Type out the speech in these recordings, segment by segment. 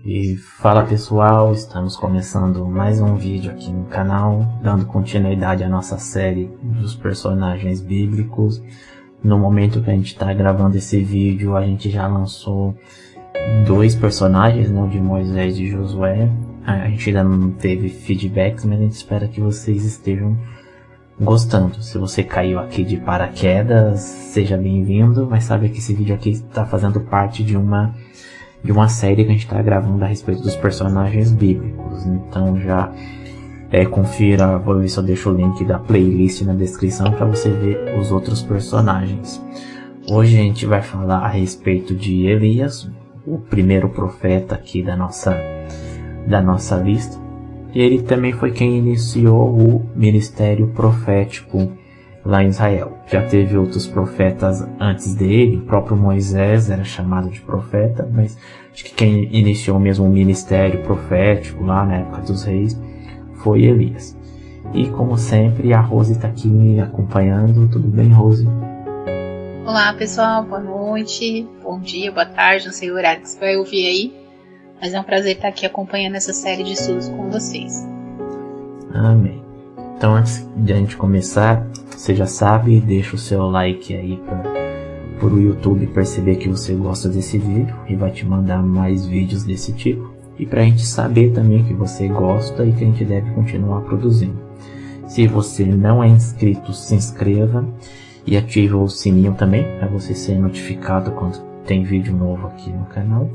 E fala pessoal, estamos começando mais um vídeo aqui no canal, dando continuidade à nossa série dos personagens bíblicos. No momento que a gente está gravando esse vídeo, a gente já lançou 2 personagens, né, o de Moisés e Josué. A gente ainda não teve feedbacks, mas a gente espera que vocês estejam gostando. Se você caiu aqui de paraquedas, seja bem-vindo, mas sabe que esse vídeo aqui está fazendo parte de uma série que a gente está gravando a respeito dos personagens bíblicos. Então já confira, vou ver se eu deixo o link da playlist na descrição para você ver os outros personagens. Hoje a gente vai falar a respeito de Elias, o primeiro profeta aqui da nossa lista. Ele também foi quem iniciou o ministério profético lá em Israel. Já teve outros profetas antes dele, o próprio Moisés era chamado de profeta, mas acho que quem iniciou mesmo o ministério profético lá na época dos reis foi Elias. E como sempre, a Rose está aqui me acompanhando. Tudo bem, Rose? Olá pessoal, boa noite, bom dia, boa tarde, não sei o horário que você vai ouvir aí, mas é um prazer estar aqui acompanhando essa série de estudos com vocês. Amém. Então antes de a gente começar, você já sabe, deixa o seu like aí para o YouTube perceber que você gosta desse vídeo e vai te mandar mais vídeos desse tipo. E para a gente saber também que você gosta e que a gente deve continuar produzindo. Se você não é inscrito, se inscreva e ative o sininho também para você ser notificado quando tem vídeo novo aqui no canal.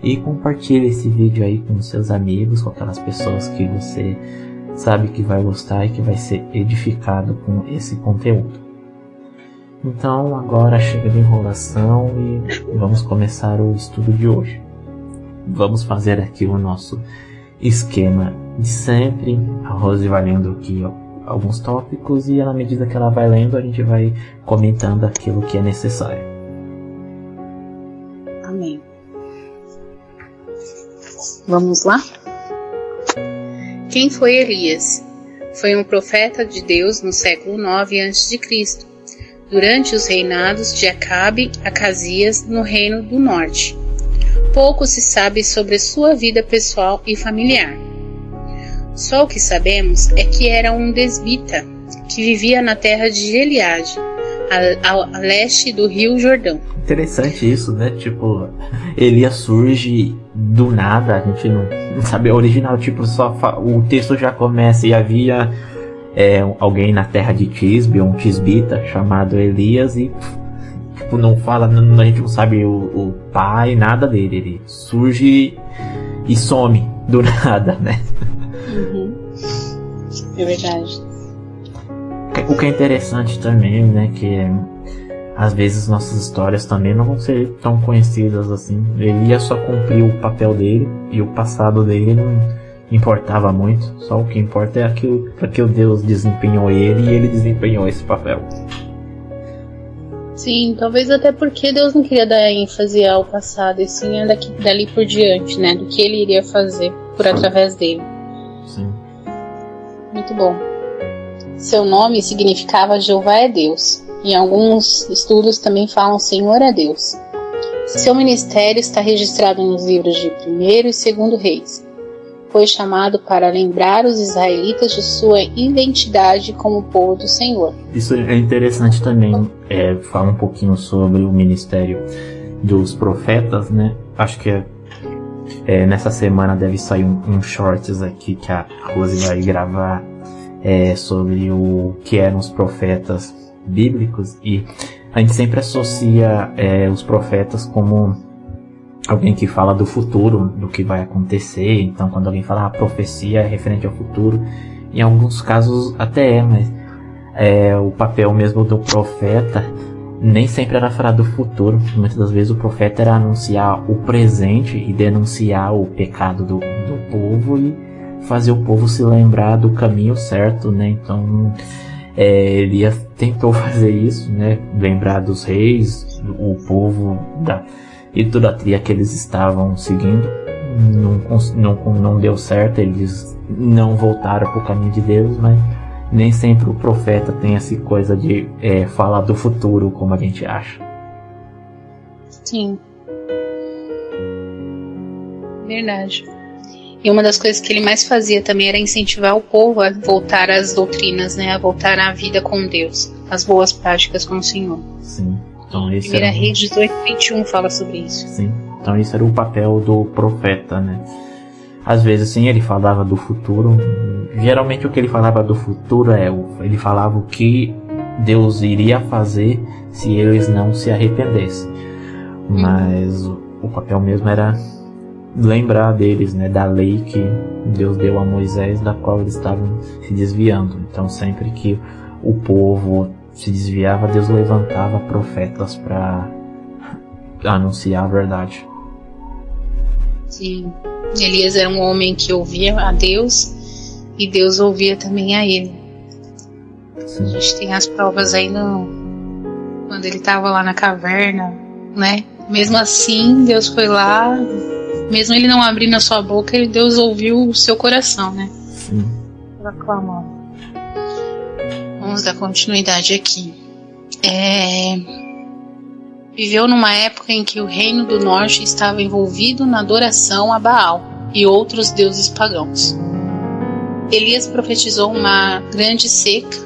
E compartilhe esse vídeo aí com seus amigos, com aquelas pessoas que você sabe que vai gostar e que vai ser edificado com esse conteúdo. Então agora chega de enrolação e vamos começar o estudo de hoje. Vamos fazer aqui o nosso esquema de sempre. A Rose vai lendo aqui alguns tópicos e na medida que ela vai lendo a gente vai comentando aquilo que é necessário. Amém. Vamos lá? Quem foi Elias? Foi um profeta de Deus no século 9 a.C., durante os reinados de Acabe e Acasias no Reino do Norte. Pouco se sabe sobre sua vida pessoal e familiar. Só o que sabemos é que era um desbita que vivia na terra de Gileade, a leste do Rio Jordão. Interessante isso, né? Tipo, Elias surge do nada, a gente não sabe a original, tipo, o texto já começa e havia alguém na terra de Tisbe, um tisbita chamado Elias e tipo, não fala, a gente não sabe o pai, nada dele, ele surge e some do nada, né? Uhum. É verdade. O que é interessante também, né, que às vezes nossas histórias também não vão ser tão conhecidas assim. Elias só cumpriu o papel dele e o passado dele não importava muito. Só o que importa é aquilo para que o Deus desempenhou ele e ele desempenhou esse papel. Sim, talvez até porque Deus não queria dar ênfase ao passado, e sim dali por diante, né, do que ele iria fazer através dele. Sim. Muito bom. Seu nome significava Jeová é Deus. Em alguns estudos também falam Senhor é Deus. Seu ministério está registrado nos livros de 1º e 2º Reis. Foi chamado para lembrar os israelitas de sua identidade como povo do Senhor. Isso é interessante também, falar um pouquinho sobre o ministério dos profetas, né? Acho que nessa semana deve sair um shorts aqui que a Rose vai gravar sobre o que eram os profetas bíblicos, e a gente sempre associa os profetas como alguém que fala do futuro, do que vai acontecer. Então quando alguém fala profecia é referente ao futuro, em alguns casos até mas o papel mesmo do profeta nem sempre era falar do futuro. Muitas das vezes o profeta era anunciar o presente e denunciar o pecado do povo e fazer o povo se lembrar do caminho certo, né? Então Elias tentou fazer isso, né? Lembrar dos reis, o povo da idolatria que eles estavam seguindo. Não deu certo, eles não voltaram para o caminho de Deus, mas nem sempre o profeta tem essa coisa de falar do futuro como a gente acha. Sim. Verdade. E uma das coisas que ele mais fazia também era incentivar o povo a voltar às doutrinas, né? A voltar à vida com Deus, às boas práticas com o Senhor. Sim. Então, esse 1 Reis 18:21 fala sobre isso. Sim. Então esse era o papel do profeta, né? Às vezes, sim, ele falava do futuro. Geralmente o que ele falava do futuro ele falava o que Deus iria fazer se eles não se arrependessem. Mas o papel mesmo era lembrar deles, né, da lei que Deus deu a Moisés, da qual eles estavam se desviando. Então sempre que o povo se desviava, Deus levantava profetas para anunciar a verdade. Sim, Elias era um homem que ouvia a Deus e Deus ouvia também a ele. Sim. A gente tem as provas aí quando ele estava lá na caverna, né? Mesmo assim, Deus foi lá, mesmo ele não abrindo a sua boca, Deus ouviu o seu coração, né? Sim. Vamos dar continuidade aqui. Viveu numa época em que o reino do norte estava envolvido na adoração a Baal e outros deuses pagãos. Elias profetizou uma grande seca,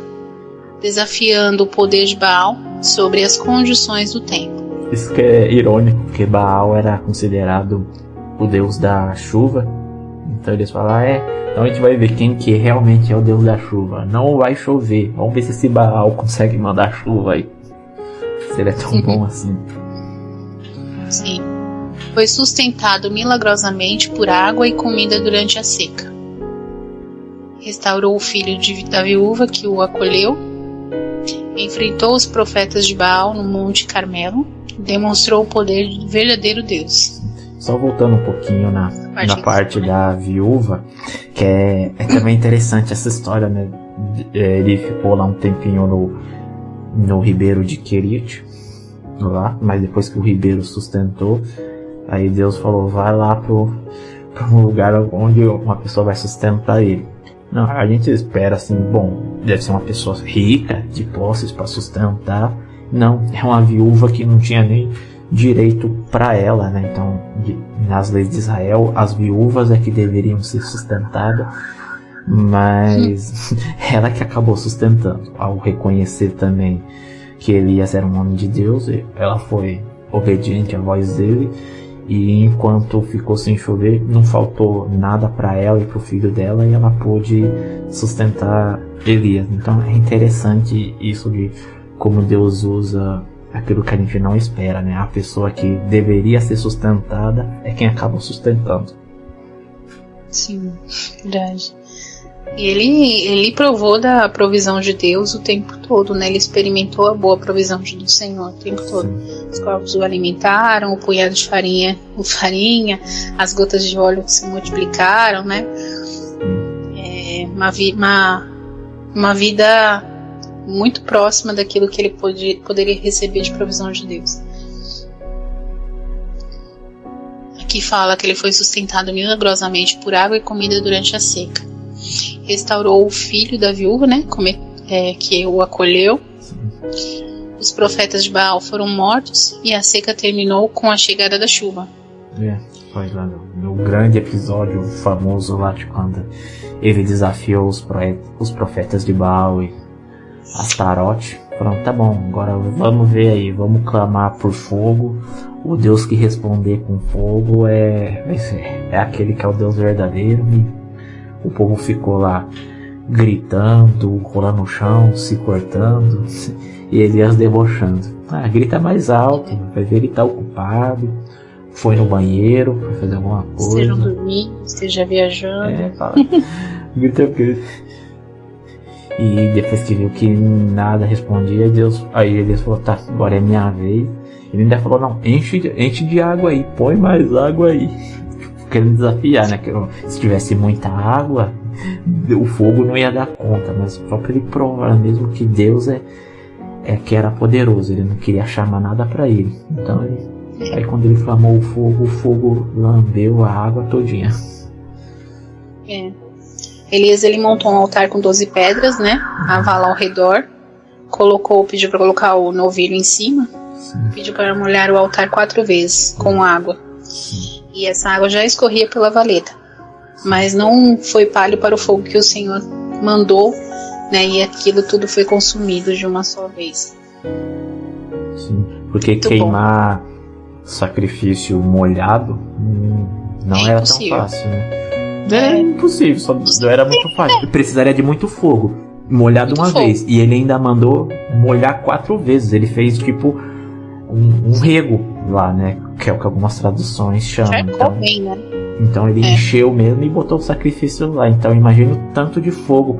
desafiando o poder de Baal sobre as condições do templo. Isso que é irônico, porque Baal era considerado o deus da chuva. Então eles falam, então a gente vai ver quem que realmente é o deus da chuva. Não vai chover, vamos ver se esse Baal consegue mandar chuva aí. Se ele é tão bom assim. Sim. Foi sustentado milagrosamente por água e comida durante a seca. Restaurou o filho da viúva que o acolheu. Enfrentou os profetas de Baal no Monte Carmelo. Demonstrou o poder do verdadeiro Deus. Só voltando um pouquinho na parte da viúva, que é também interessante essa história, né? Ele ficou lá um tempinho no ribeiro de Querite, lá, mas depois que o ribeiro sustentou, aí Deus falou, vai lá pro lugar onde uma pessoa vai sustentar ele. Não, a gente espera assim, bom, deve ser uma pessoa rica, de posses para sustentar. Não, é uma viúva que não tinha nem direito para ela, né? Então, nas leis de Israel, as viúvas é que deveriam ser sustentadas, mas ela que acabou sustentando. Ao reconhecer também que Elias era um homem de Deus, ela foi obediente à voz dele, e enquanto ficou sem chover, não faltou nada para ela e para o filho dela, e ela pôde sustentar Elias. Então é interessante isso de como Deus usa aquilo que a gente não espera, né? A pessoa que deveria ser sustentada é quem acaba sustentando. Sim, verdade. E ele provou da provisão de Deus o tempo todo, né? Ele experimentou a boa provisão do Senhor o tempo todo. Sim. Os corpos o alimentaram, o punhado de farinha, as gotas de óleo que se multiplicaram, né? Uma vida muito próxima daquilo que ele poderia receber de provisão de Deus. Aqui fala que ele foi sustentado milagrosamente por água e comida durante a seca. Restaurou o filho da viúva, né, que o acolheu. Os profetas de Baal foram mortos e a seca terminou com a chegada da chuva. Foi lá no grande episódio famoso lá de quando ele desafiou os profetas de Baal e Astarote. Falaram, tá bom, agora vamos ver aí, vamos clamar por fogo. O Deus que responder com fogo é aquele que é o Deus verdadeiro. E o povo ficou lá gritando, rolando no chão, se cortando, e Elias debochando. Grita mais alto, vai ver ele tá ocupado, foi no banheiro, foi fazer alguma coisa. Esteja dormindo, esteja viajando. Fala, grita. E depois que viu que nada respondia, aí Elias falou, tá, agora é minha vez. Ele ainda falou, não, enche de água aí, põe mais água aí. Querendo desafiar, né? Que se tivesse muita água, o fogo não ia dar conta, mas só para ele provar mesmo que Deus é que era poderoso, ele não queria chamar nada para ele. Então aí quando ele clamou o fogo lambeu a água todinha. Elias, ele montou um altar com 12 pedras, né? A vala ao redor, pediu para colocar o novilho em cima. Sim. Pediu para molhar o altar 4 vezes com água. Sim. E essa água já escorria pela valeta, mas não foi palho para o fogo que o Senhor mandou, né? E aquilo tudo foi consumido de uma só vez. Sim, porque muito queimar bom. Sacrifício molhado não era tão fácil, né? É impossível, só era muito fácil. Precisaria de muito fogo. Molhado uma vez. E ele ainda mandou molhar 4 vezes. Ele fez tipo um rego lá, né? Que é o que algumas traduções chamam. Então, bem, né? Então ele encheu mesmo e botou o sacrifício lá. Então imagina o tanto de fogo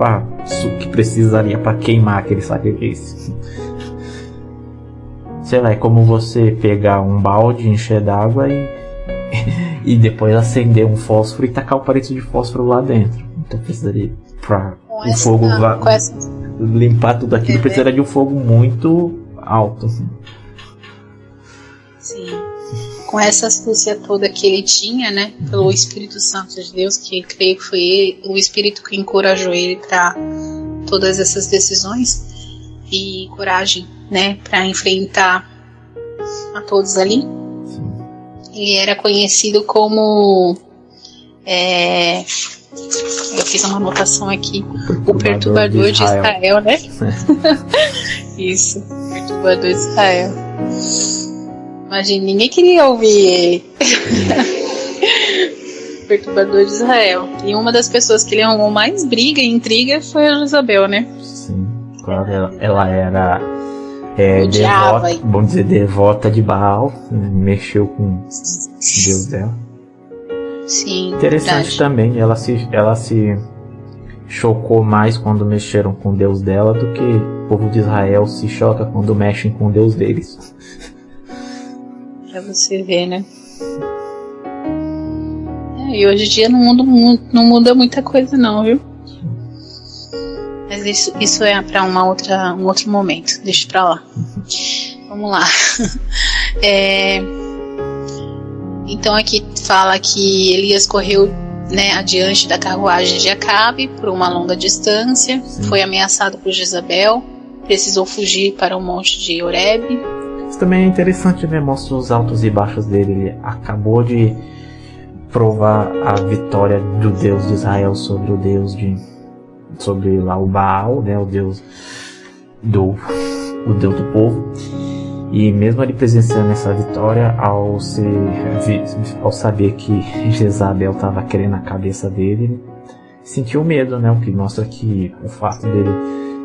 que precisaria para queimar aquele sacrifício. Sei lá, é como você pegar um balde, encher d'água e depois acender um fósforo e tacar o palito de fósforo lá dentro. Então precisaria para o fogo limpar tudo aquilo, precisaria de um fogo muito alto. Sim. Com essa astúcia toda que ele tinha, né, pelo Espírito Santo de Deus, que creio que foi ele, o Espírito que encorajou ele para todas essas decisões, e coragem, né, para enfrentar a todos ali. Sim. Ele era conhecido como eu fiz uma anotação aqui, o perturbador de Israel, né? Isso, perturbador de Israel. Imagina, ninguém queria ouvir ele. Perturbador de Israel. E uma das pessoas que ele arrumou mais briga e intriga foi a Jezabel, né? Sim, claro, ela era devota, vamos dizer, devota de Baal, mexeu com Deus dela. Sim, interessante verdade. Também, ela se chocou mais quando mexeram com Deus dela do que o povo de Israel se choca quando mexem com Deus deles. Pra você ver, né? E hoje em dia não muda muita coisa não, viu? Mas isso é para um outro momento. Deixa pra lá. Vamos lá. Então aqui fala que Elias correu, né, adiante da carruagem de Acabe por uma longa distância. Sim. Foi ameaçado por Jezabel, precisou fugir para o monte de Horebe. Isso também é interessante, né? Mostra os altos e baixos dele. Ele acabou de provar a vitória do Deus de Israel sobre lá o Baal, né? O Deus do povo. E mesmo ele presenciando essa vitória, ao saber que Jezabel estava querendo a cabeça dele, ele sentiu medo, né? O que mostra que o fato dele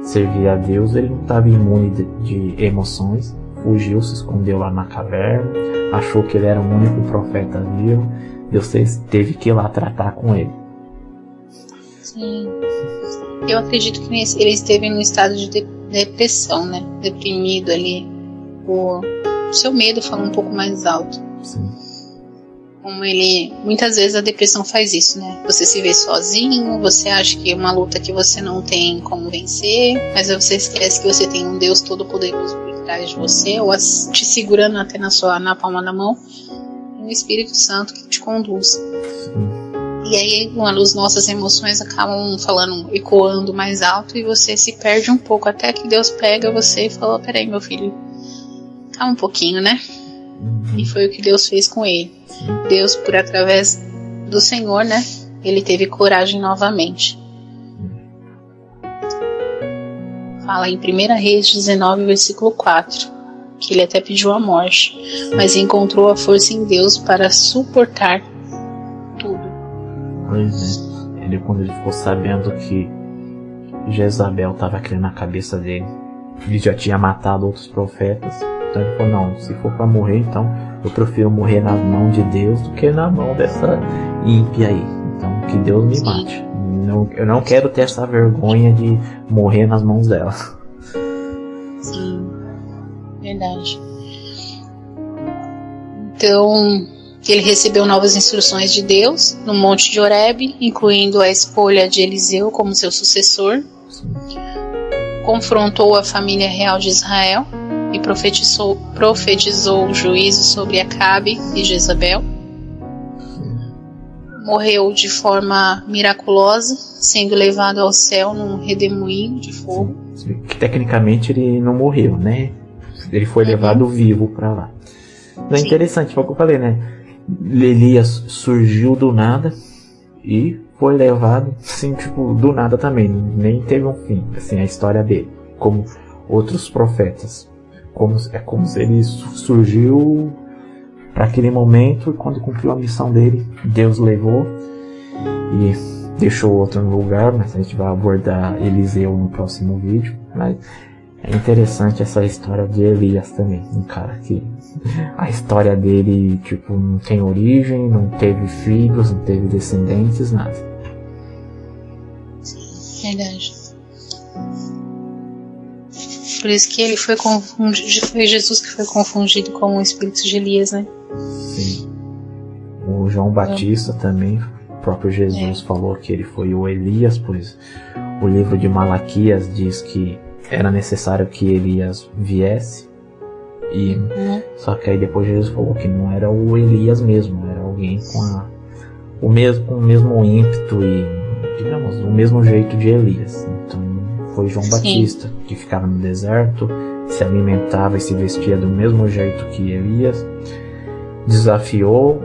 servir a Deus, ele não estava imune de emoções. Fugiu, se escondeu lá na caverna, achou que ele era o único profeta vivo. Deus teve que ir lá tratar com ele. Sim. Eu acredito que ele esteve num estado de depressão, né? Deprimido ali. O seu medo fala um pouco mais alto. Sim. Como muitas vezes a depressão faz isso, né? Você se vê sozinho, você acha que é uma luta que você não tem como vencer, mas você esquece que você tem um Deus todo-poderoso por trás de você, ou te segurando até na palma da mão, e um Espírito Santo que te conduz. Sim. E aí as nossas emoções acabam ecoando mais alto, e você se perde um pouco, até que Deus pega você e fala: peraí, meu filho, calma um pouquinho, né? E foi o que Deus fez com ele. Deus, através do Senhor, né? Ele teve coragem novamente. Fala em 1 Reis 19, versículo 4, que ele até pediu a morte, mas encontrou a força em Deus para suportar tudo. Pois é. Quando ele ficou sabendo que Jezabel estava querendo a cabeça dele, ele já tinha matado outros profetas. Então ele falou: não, se for para morrer, então eu prefiro morrer nas mãos de Deus do que na mão dessa ímpia aí. Então que Deus me mate. Eu não quero ter essa vergonha de morrer nas mãos dela. Sim, verdade. Então ele recebeu novas instruções de Deus no monte de Horebe, incluindo a escolha de Eliseu como seu sucessor. Sim. Confrontou a família real de Israel e profetizou juízo sobre Acabe e Jezabel. Morreu de forma miraculosa, sendo levado ao céu num redemoinho de fogo. Que tecnicamente ele não morreu, né? Ele foi levado vivo para lá. É interessante, foi o que eu falei, né? Elias surgiu do nada e foi levado, assim, tipo, do nada também, nem teve um fim, assim, a história dele, como outros profetas, é como se ele surgiu para aquele momento, e quando cumpriu a missão dele, Deus levou e deixou outro no lugar, mas a gente vai abordar Eliseu no próximo vídeo. Mas é interessante essa história de Elias também, um cara que a história dele, tipo, não tem origem, não teve filhos, não teve descendentes, nada. Verdade. Por isso que ele foi confundido, foi Jesus que foi confundido com o espírito de Elias, né? Sim. O João Batista também, o próprio Jesus falou que ele foi o Elias, pois o livro de Malaquias diz que era necessário que Elias viesse. E só que aí depois Jesus falou que não era o Elias mesmo, era alguém com o mesmo ímpeto e, digamos, o mesmo jeito de Elias. Então foi João Batista, que ficava no deserto, se alimentava e se vestia do mesmo jeito que Elias, desafiou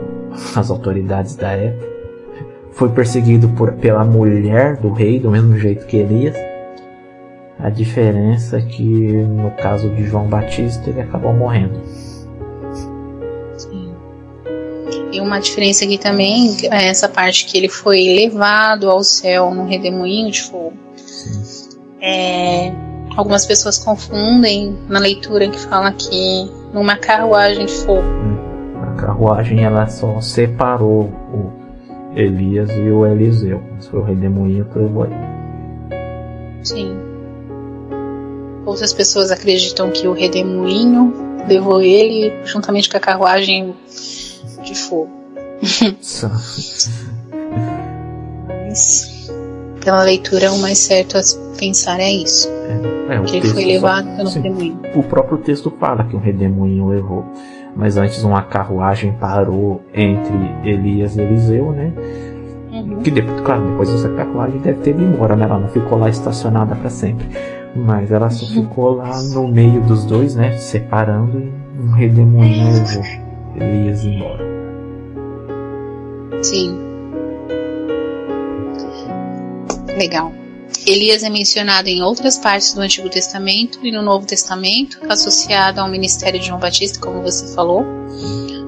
as autoridades da época, foi perseguido pela mulher do rei do mesmo jeito que Elias. A diferença é que no caso de João Batista ele acabou morrendo. Sim. E uma diferença aqui também é essa parte que ele foi levado ao céu no redemoinho de fogo. Algumas pessoas confundem na leitura que fala que numa carruagem de fogo. A carruagem ela só separou o Elias e o Eliseu. Mas foi o redemoinho que levou ele. Sim. Outras pessoas acreditam que o redemoinho levou ele juntamente com a carruagem de fogo. Mas, pela leitura, o mais certo a pensar é isso. Que ele foi levado pelo redemoinho. O próprio texto fala que o redemoinho levou. Mas antes uma carruagem parou entre Elias e Eliseu, né? Que depois essa carruagem deve ter ido embora, né? Ela não ficou lá estacionada para sempre. Mas ela só ficou lá no meio dos dois, né? Separando, e um redemoinho levou Elias embora. Sim. Legal. Elias é mencionado em outras partes do Antigo Testamento e no Novo Testamento, associado ao ministério de João Batista, como você falou.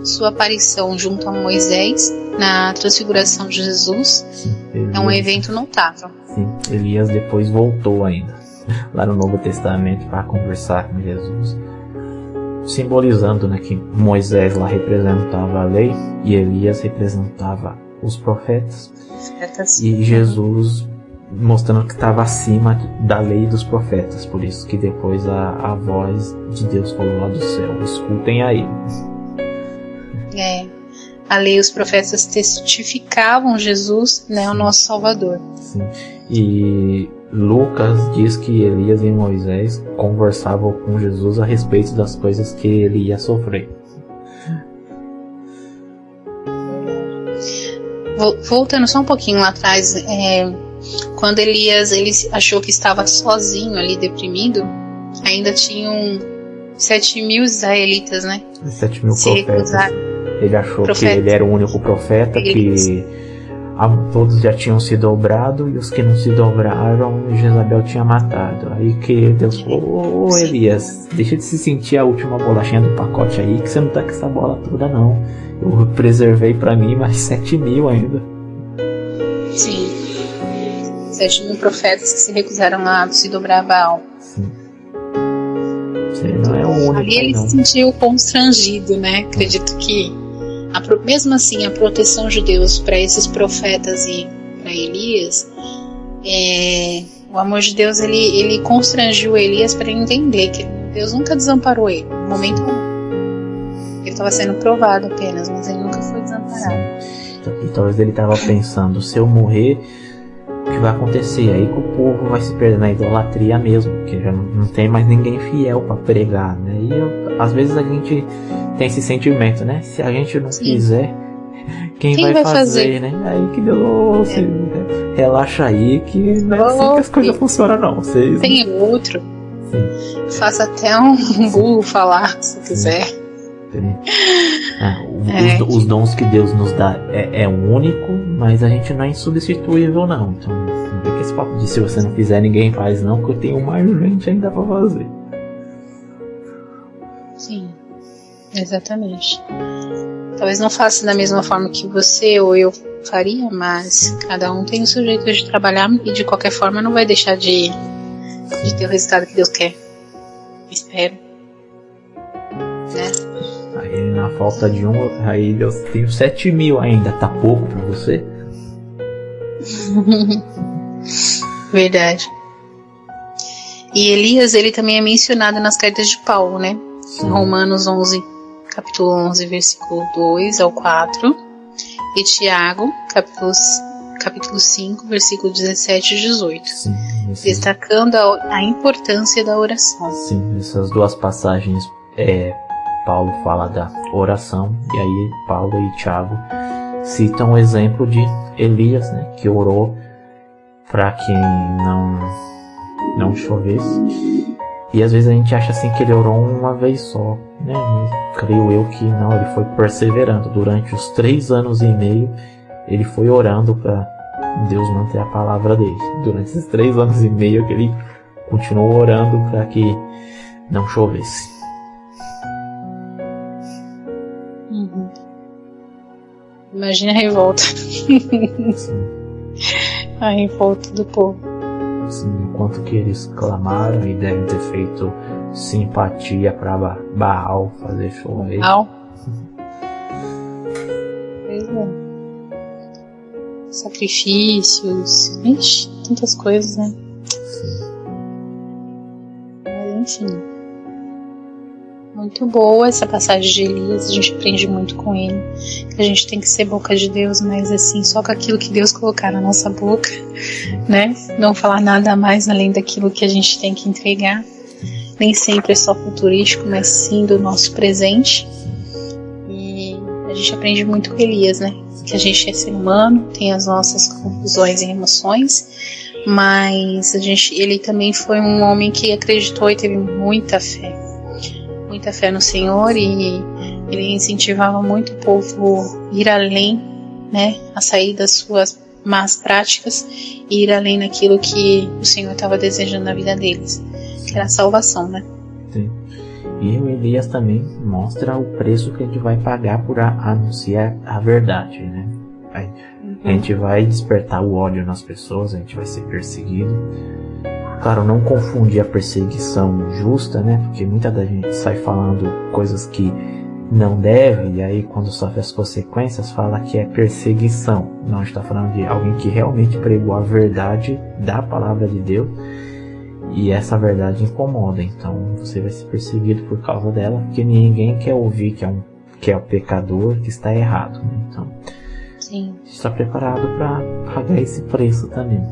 Sua aparição junto a Moisés na transfiguração de Jesus é um evento notável. Sim, Elias depois voltou ainda lá no Novo Testamento para conversar com Jesus, simbolizando, né, que Moisés lá representava a lei e Elias representava os profetas. E Jesus mostrando que estava acima da lei dos profetas, por isso que depois a voz de Deus falou lá do céu: escutem aí. A lei e os profetas testificavam Jesus, né, o nosso Salvador. Sim. E Lucas diz que Elias e Moisés conversavam com Jesus a respeito das coisas que ele ia sofrer. Voltando só um pouquinho lá atrás, quando Elias ele achou que estava sozinho ali, deprimido, ainda tinham 7.000 israelitas, né? 7.000 profetas. Ele achou que ele era o único profeta, que todos já tinham se dobrado, e os que não se dobraram, Jezabel tinha matado. Aí que Deus falou: ô Elias, deixa de se sentir a última bolachinha do pacote aí, que você não tá com essa bola toda não. Eu preservei pra mim mais 7.000 ainda. Sim. 7.000 profetas que se recusaram a se dobrar a Baal. Sim. Você não é o único. Ali ele se sentiu constrangido, né? Acredito que mesmo assim a proteção de Deus para esses profetas e para Elias, o amor de Deus ele constrangiu Elias para entender que Deus nunca desamparou ele no momento algum. Ele estava sendo provado apenas, mas ele nunca foi desamparado. E talvez ele estava pensando: se eu morrer, o que vai acontecer? Aí que o povo vai se perder na idolatria mesmo, porque já não tem mais ninguém fiel para pregar, né? E às vezes a gente tem esse sentimento, né? Se a gente não quiser, quem vai fazer, né? Aí que Deus, relaxa aí, que não é assim que as coisas funcionam, não. Vocês... Tem outro. Sim. Faça até um burro falar, se quiser. Os dons que Deus nos dá é único, mas a gente não é insubstituível, não. Então, não vê que esse papo de se você não fizer, ninguém faz, não, que eu tenho mais gente ainda pra fazer. Sim, exatamente. Talvez não faça da mesma forma que você ou eu faria, mas cada um tem o seu jeito de trabalhar e de qualquer forma não vai deixar de ter o resultado que Deus quer. Espero. Né? Aí na falta de aí eu tenho 7.000 ainda, tá pouco pra você? Verdade. E Elias, ele também é mencionado nas cartas de Paulo, né? Em Romanos 11, capítulo 11, versículo 2 ao 4, e Tiago, capítulo 5, versículo 17 e 18, Sim, destacando a importância da oração. Sim, essas duas passagens, Paulo fala da oração, e aí Paulo e Tiago citam o exemplo de Elias, né, que orou para que não chovesse. E às vezes a gente acha assim que ele orou uma vez só, né? Mas creio eu que não, ele foi perseverando. Durante os 3 anos e meio, ele foi orando para Deus manter a palavra dele. Durante esses 3 anos e meio que ele continuou orando para que não chovesse. Imagina a revolta. Sim. A revolta do povo. Assim, enquanto que eles clamaram e devem ter feito simpatia para Baal fazer chover. Baal? Pois é. Sacrifícios, ixi, tantas coisas, né? Sim. Mas enfim. Muito boa essa passagem de Elias, a gente aprende muito com ele. Que a gente tem que ser boca de Deus, mas assim, só com aquilo que Deus colocar na nossa boca, né? Não falar nada mais além daquilo que a gente tem que entregar. Nem sempre é só futurístico, mas sim do nosso presente. E a gente aprende muito com Elias, né? Que a gente é ser humano, tem as nossas confusões e emoções, mas ele também foi um homem que acreditou e teve muita fé no Senhor, e ele incentivava muito o povo a ir além, né, a sair das suas más práticas e ir além naquilo que o Senhor estava desejando na vida deles, que era a salvação, né? Sim. E o Elias também mostra o preço que a gente vai pagar por anunciar a verdade, né? A gente vai despertar o ódio nas pessoas, a gente vai ser perseguido. Claro, não confundir a perseguição justa, né? Porque muita da gente sai falando coisas que não deve, e aí quando sofre as consequências fala que é perseguição. Não, a gente está falando de alguém que realmente pregou a verdade da palavra de Deus, e essa verdade incomoda. Então você vai ser perseguido por causa dela, porque ninguém quer ouvir que é o pecador, que está errado. Então, sim, está preparado para pagar esse preço também.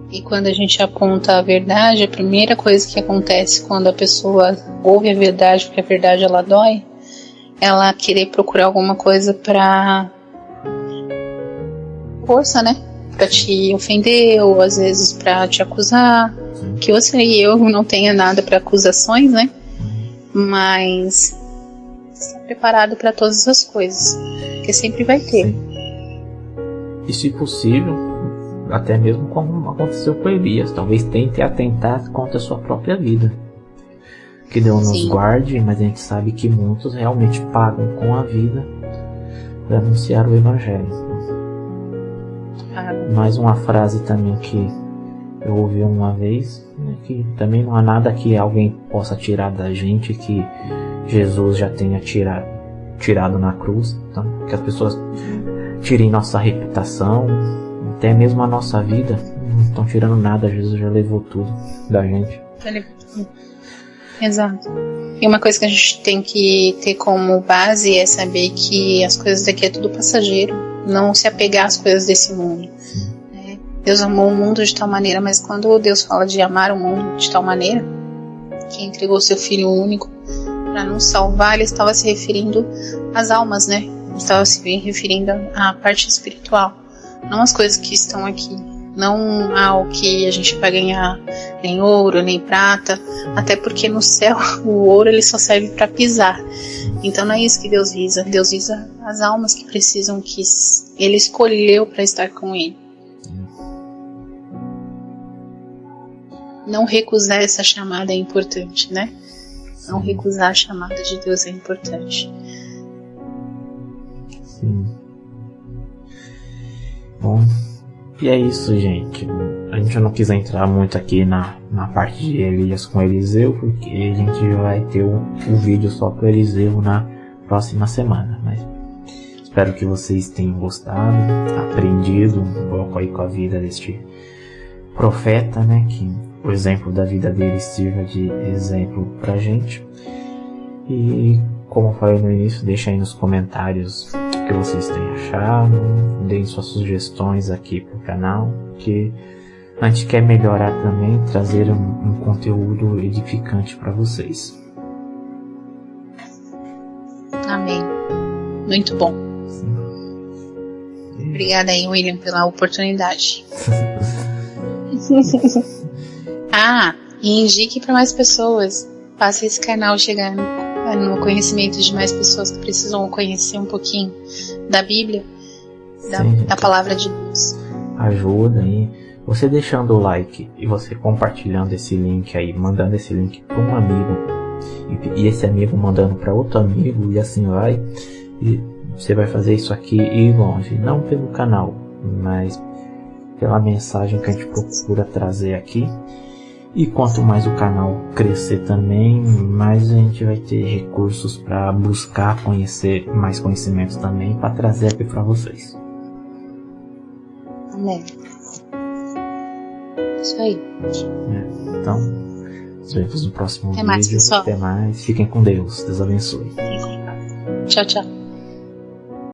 E quando a gente aponta a verdade, a primeira coisa que acontece quando a pessoa ouve a verdade, porque a verdade ela dói, ela querer procurar alguma coisa pra força, né? Pra te ofender, ou às vezes pra te acusar. Que você e eu não tenha nada pra acusações, né? Mas estar preparado pra todas as coisas, porque sempre vai ter. Sim. E se possível, até mesmo como aconteceu com Elias, talvez tente atentar contra a sua própria vida. Que Deus nos guarde, mas a gente sabe que muitos realmente pagam com a vida para anunciar o Evangelho. Mais uma frase também que eu ouvi uma vez, né, que também não há nada que alguém possa tirar da gente que Jesus já tenha tirado na cruz. Então, que as pessoas tirem nossa reputação, até mesmo a nossa vida, não estão tirando nada. Jesus já levou tudo da gente. Exato. E uma coisa que a gente tem que ter como base é saber que as coisas daqui é tudo passageiro. Não se apegar às coisas desse mundo. Deus amou o mundo de tal maneira, mas quando Deus fala de amar o mundo de tal maneira, que entregou seu Filho único para nos salvar, Ele estava se referindo às almas, né? Ele estava se referindo à parte espiritual. Não às coisas que estão aqui, não ao que a gente vai ganhar nem ouro, nem prata, até porque no céu o ouro ele só serve para pisar. Então não é isso que Deus visa. Deus visa as almas que precisam, que Ele escolheu para estar com Ele. Não recusar essa chamada é importante, né? Não recusar a chamada de Deus é importante. Sim. Bom, e é isso, gente. A gente não quis entrar muito aqui na parte de Elias com Eliseu, porque a gente vai ter o vídeo só com Eliseu na próxima semana. Mas espero que vocês tenham gostado, aprendido um pouco aí com a vida deste profeta, né? Que o exemplo da vida dele sirva de exemplo pra gente. E como eu falei no início, deixa aí nos comentários o que vocês têm achado, deem suas sugestões aqui pro canal, que a gente quer melhorar também, trazer um conteúdo edificante para vocês. Amém. Muito bom. Sim. Obrigada aí, William, pela oportunidade. E indique para mais pessoas. Faça esse canal chegar no conhecimento de mais pessoas que precisam conhecer um pouquinho da Bíblia, da palavra de Deus. Ajuda aí. Você deixando o like e você compartilhando esse link aí, mandando esse link para um amigo e esse amigo mandando para outro amigo, e assim vai. E você vai fazer isso aqui e ir longe, não pelo canal, mas pela mensagem que a gente procura trazer aqui. E quanto mais o canal crescer também, mais a gente vai ter recursos para buscar conhecer mais conhecimentos também, para trazer aqui para vocês. Amém. Isso aí. Então, nos vemos no próximo vídeo. Até mais, pessoal. Até mais. Fiquem com Deus. Deus abençoe. Tchau, tchau.